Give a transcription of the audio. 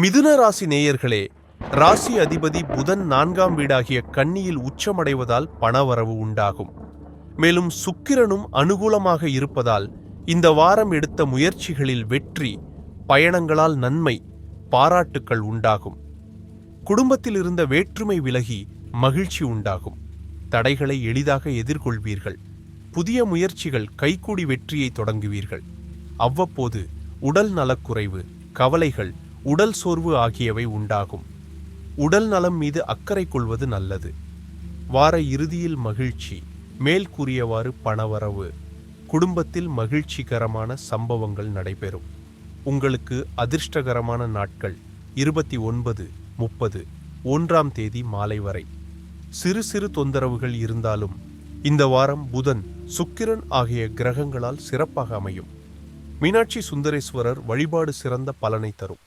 மிதுன ராசி நேயர்களே, ராசி அதிபதி புதன் 4ஆம் வீடாகிய கன்னியில் உச்சமடைவதால் பணவரவு உண்டாகும். மேலும் சுக்கிரனும் அனுகூலமாக இருப்பதால் இந்த வாரம் எடுத்த முயற்சிகளில் வெற்றி, பயணங்களால் நன்மை, பாராட்டுக்கள் உண்டாகும். குடும்பத்தில் இருந்த வேற்றுமை விலகி மகிழ்ச்சி உண்டாகும். தடைகளை எளிதாக எதிர்கொள்வீர்கள். புதிய முயற்சிகள் கைகூடி வெற்றியை தொடங்குவீர்கள். அவ்வப்போது உடல் நலக்குறைவு, கவலைகள், உடல் சோர்வு ஆகியவை உண்டாகும். உடல் நலம் மீது அக்கறை கொள்வது நல்லது. வார இறுதியில் மகிழ்ச்சி, மேல் கூறியவாறு பணவரவு, குடும்பத்தில் மகிழ்ச்சிகரமான சம்பவங்கள் நடைபெறும். உங்களுக்கு அதிர்ஷ்டகரமான நாட்கள் 29, 30, 1ஆம் தேதி மாலை வரை. சிறு சிறு தொந்தரவுகள் இருந்தாலும் இந்த வாரம் புதன், சுக்கிரன் ஆகிய கிரகங்களால் சிறப்பாக அமையும். மீனாட்சி சுந்தரேஸ்வரர் வழிபாடு சிறந்த பலனை தரும்.